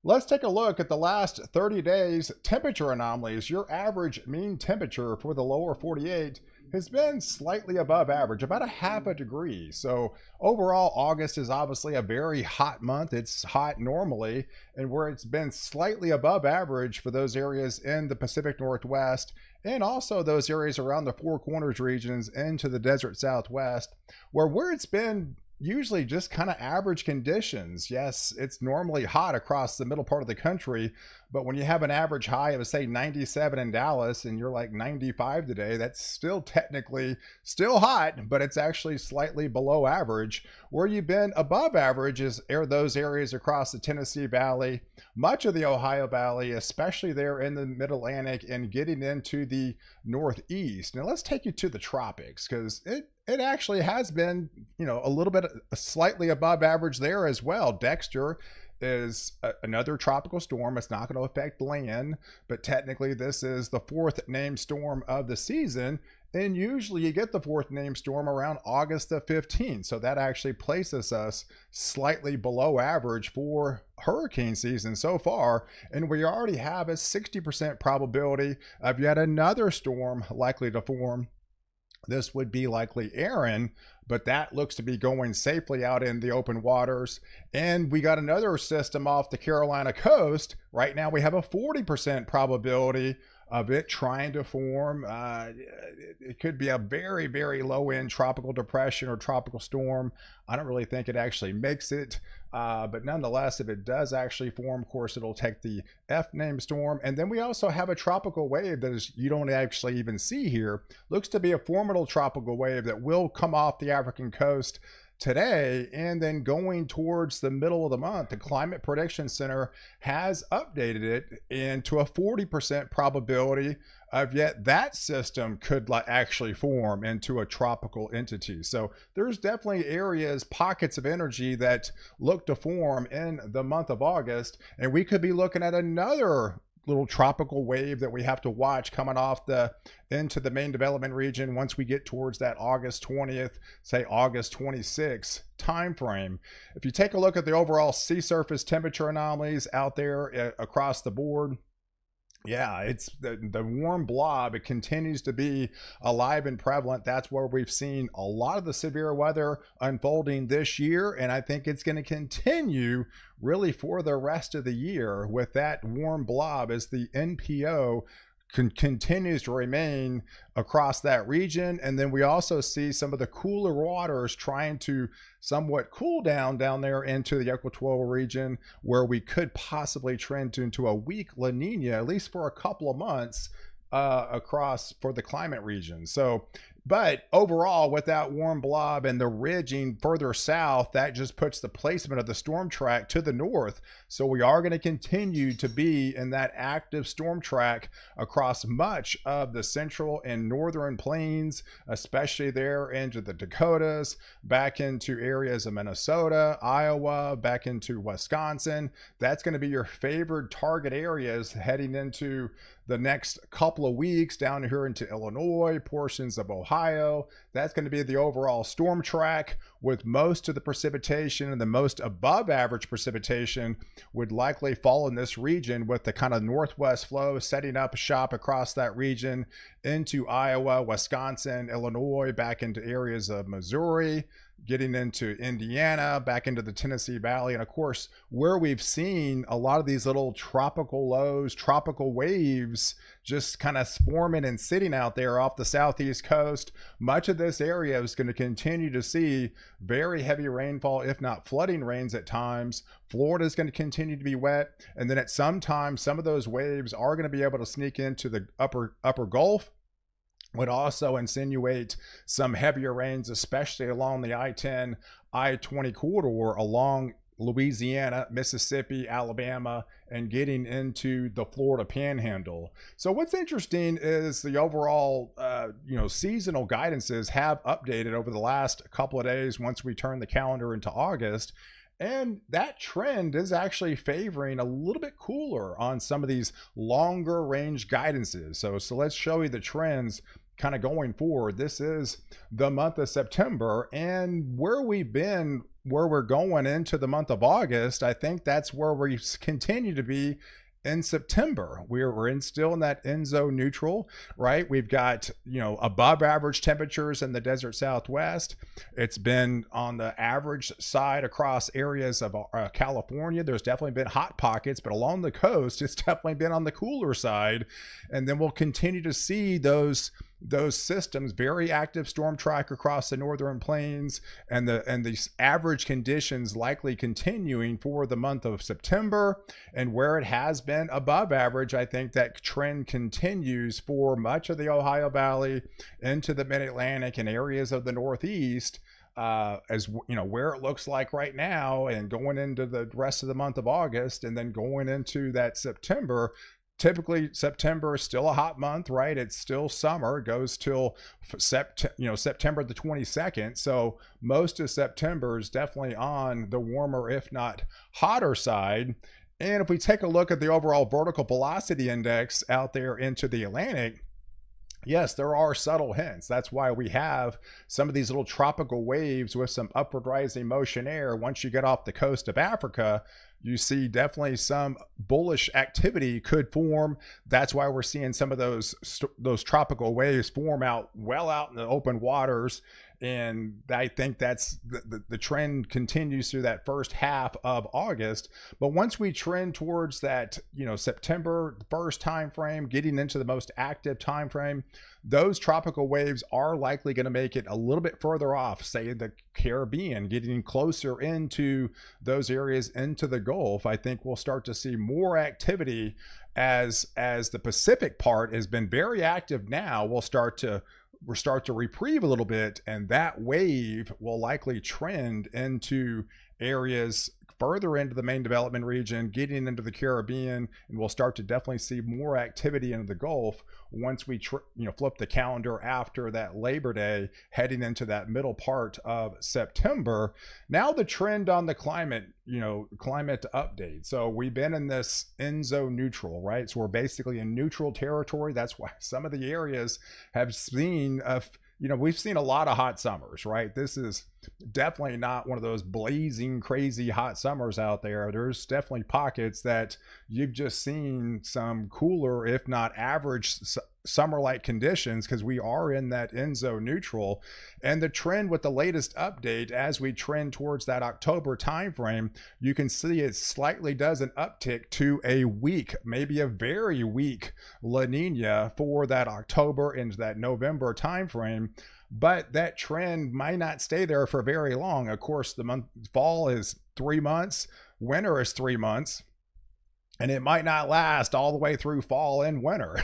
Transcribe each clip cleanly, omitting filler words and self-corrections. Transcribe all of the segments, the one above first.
Let's take a look at the last 30 days temperature anomalies. Your average mean temperature for the lower 48 has been slightly above average, about a half a degree. So overall, August is obviously a very hot month. It's hot normally, and where it's been slightly above average for those areas in the Pacific Northwest and also those areas around the Four Corners regions into the desert Southwest, where it's been usually just kind of average conditions. Yes, it's normally hot across the middle part of the country, but when you have an average high of, say, 97 in Dallas and you're like 95 today, that's still technically still hot, but it's actually slightly below average. Where you've been above average is those areas across the Tennessee Valley, much of the Ohio Valley, especially there in the Mid-Atlantic and getting into the Northeast. Now let's take you to the tropics, because it actually has been, a little bit slightly above average there as well. Dexter is another tropical storm. It's not going to affect land, but technically this is the fourth named storm of the season. And usually you get the fourth named storm around August the 15th. So that actually places us slightly below average for hurricane season so far. And we already have a 60% probability of yet another storm likely to form. This would be likely Aaron, but that looks to be going safely out in the open waters. And we got another system off the Carolina coast. Right now we have a 40% probability of it trying to form. It could be a very, very low end tropical depression or tropical storm. I don't really think it actually makes it. But nonetheless, if it does actually form, of course, it'll take the F name storm. And then we also have a tropical wave that is, you don't actually even see here. Looks to be a formidable tropical wave that will come off the African coast today. And then going towards the middle of the month, the Climate Prediction Center has updated it into a 40% probability of yet that system could actually form into a tropical entity. So there's definitely areas, pockets of energy that look to form in the month of August, and we could be looking at another little tropical wave that we have to watch coming off into the main development region once we get towards that August 20th, say August 26th time frame. If you take a look at the overall sea surface temperature anomalies out there across the board, yeah, it's the warm blob. It continues to be alive and prevalent. That's where we've seen a lot of the severe weather unfolding this year. And I think it's going to continue really for the rest of the year with that warm blob as the NPO continues to remain across that region. And then we also see some of the cooler waters trying to somewhat cool down there into the equatorial region, where we could possibly trend into a weak La Nina, at least for a couple of months, across for the climate region. So, but overall, with that warm blob and the ridging further south, that just puts the placement of the storm track to the north. So we are going to continue to be in that active storm track across much of the central and northern plains, especially there into the Dakotas, back into areas of Minnesota, Iowa, back into Wisconsin. That's going to be your favored target areas heading into the next couple of weeks, down here into Illinois, portions of Ohio. That's going to be the overall storm track, with most of the precipitation and the most above average precipitation would likely fall in this region, with the kind of northwest flow setting up shop across that region into Iowa, Wisconsin, Illinois, back into areas of Missouri, getting into Indiana, back into the Tennessee Valley. And of course, where we've seen a lot of these little tropical lows, tropical waves just kind of forming and sitting out there off the southeast coast, much of this area is going to continue to see very heavy rainfall, if not flooding rains at times. Florida is going to continue to be wet. And then at some time, some of those waves are going to be able to sneak into the upper Gulf. Would also insinuate some heavier rains, especially along the I-10, I-20 corridor along Louisiana, Mississippi, Alabama, and getting into the Florida Panhandle. So what's interesting is the overall, seasonal guidances have updated over the last couple of days once we turn the calendar into August. And that trend is actually favoring a little bit cooler on some of these longer range guidances. So let's show you the trends kind of going forward. This is the month of September, and where we've been where we're going into the month of August, I think that's where we continue to be in September. We're still in that ENSO neutral, right? We've got, above average temperatures in the desert Southwest. It's been on the average side across areas of California. There's definitely been hot pockets, but along the coast, it's definitely been on the cooler side. And then we'll continue to see those systems, very active storm track across the northern plains, and these average conditions likely continuing for the month of September. And where it has been above average, I think that trend continues for much of the Ohio Valley into the mid-Atlantic and areas of the Northeast. As where it looks like right now, and going into the rest of the month of August, and then going into that September. Typically, September is still a hot month, right? It's still summer. It goes till September the 22nd. So most of September is definitely on the warmer, if not hotter side. And if we take a look at the overall vertical velocity index out there into the Atlantic, yes, there are subtle hints. That's why we have some of these little tropical waves with some upward rising motion air. Once you get off the coast of Africa, you see definitely some bullish activity could form. That's why we're seeing some of those tropical waves form out in the open waters. And I think that's the trend continues through that first half of August. But once we trend towards that, September 1st time frame, getting into the most active time frame, those tropical waves are likely going to make it a little bit further off, say the Caribbean, getting closer into those areas, into the Gulf. I think we'll start to see more activity as the Pacific part has been very active now. We'll start to reprieve a little bit, and that wave will likely trend into areas further into the main development region, getting into the Caribbean, and we'll start to definitely see more activity into the Gulf once we flip the calendar after that Labor Day, heading into that middle part of September. Now the trend on the climate update. So we've been in this ENSO neutral, right? So we're basically in neutral territory. That's why some of the areas have seen we've seen a lot of hot summers, right? This is definitely not one of those blazing, crazy hot summers out there. There's definitely pockets that you've just seen some cooler, if not average summer-like conditions, because we are in that ENSO neutral. And the trend with the latest update, as we trend towards that October timeframe, you can see it slightly does an uptick to a weak, maybe a very weak La Nina for that October into that November timeframe. But that trend might not stay there for very long. Of course, fall is 3 months, winter is 3 months, and it might not last all the way through fall and winter.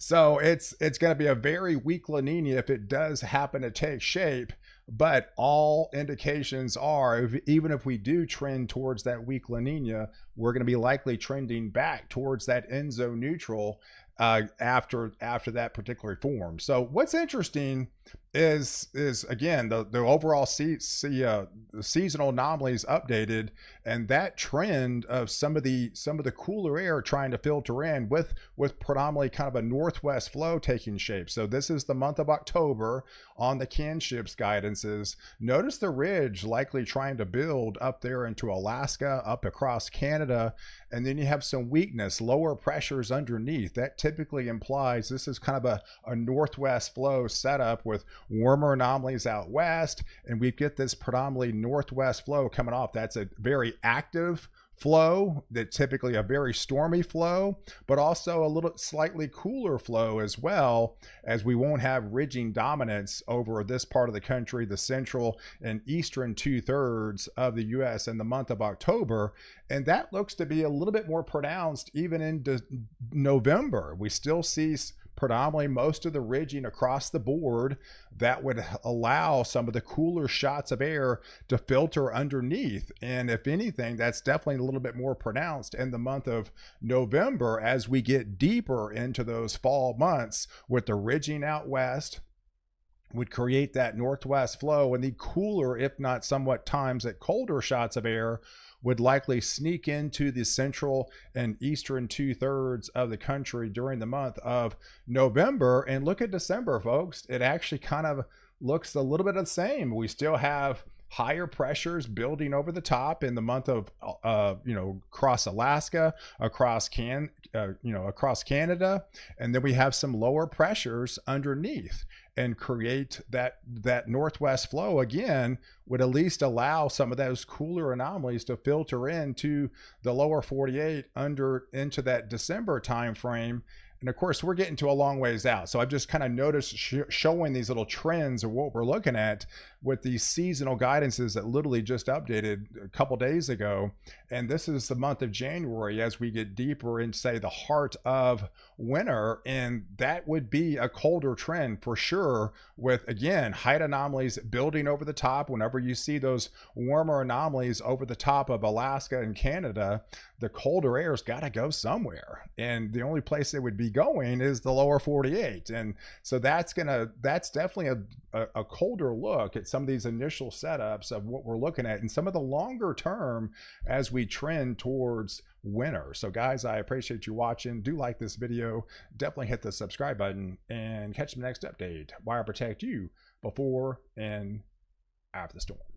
So it's going to be a very weak La Nina if it does happen to take shape. But all indications are, even if we do trend towards that weak La Nina, we're going to be likely trending back towards that ENSO neutral after that particular form. So what's interesting is again the overall the seasonal anomalies updated, and that trend of some of the cooler air trying to filter in with predominantly kind of a northwest flow taking shape. So this is the month of October on the CANSHIPS guidances. Notice the ridge likely trying to build up there into Alaska, up across Canada, and then you have some weakness, lower pressures underneath. That typically implies this is kind of a northwest flow setup with warmer anomalies out west, and we get this predominantly northwest flow coming off. That's a very active flow, that typically a very stormy flow, but also a little slightly cooler flow as well, as we won't have ridging dominance over this part of the country, the central and eastern 2/3 of the US in the month of October. And that looks to be a little bit more pronounced even into November. We still see predominantly most of the ridging across the board that would allow some of the cooler shots of air to filter underneath. And if anything, that's definitely a little bit more pronounced in the month of November as we get deeper into those fall months, with the ridging out west would create that northwest flow, and the cooler, if not somewhat times at colder shots of air would likely sneak into the central and eastern 2/3 of the country during the month of November. And look at December, folks. It actually kind of looks a little bit the same. We still have higher pressures building over the top in the month of across Alaska, across across Canada, and then we have some lower pressures underneath, and create that northwest flow again would at least allow some of those cooler anomalies to filter into the lower 48 into that December time frame. And of course, we're getting to a long ways out. So I've just kind of noticed showing these little trends of what we're looking at with these seasonal guidances that literally just updated a couple days ago. And this is the month of January as we get deeper into, say, the heart of winter. And that would be a colder trend for sure, with, again, height anomalies building over the top. Whenever you see those warmer anomalies over the top of Alaska and Canada, the colder air's got to go somewhere. And the only place it would be going is the lower 48. And so that's definitely a colder look at some of these initial setups of what we're looking at and some of the longer term as we trend towards winter. So guys, I appreciate you watching. Do like this video, definitely hit the subscribe button, and catch the next update while I protect you before and after the storm.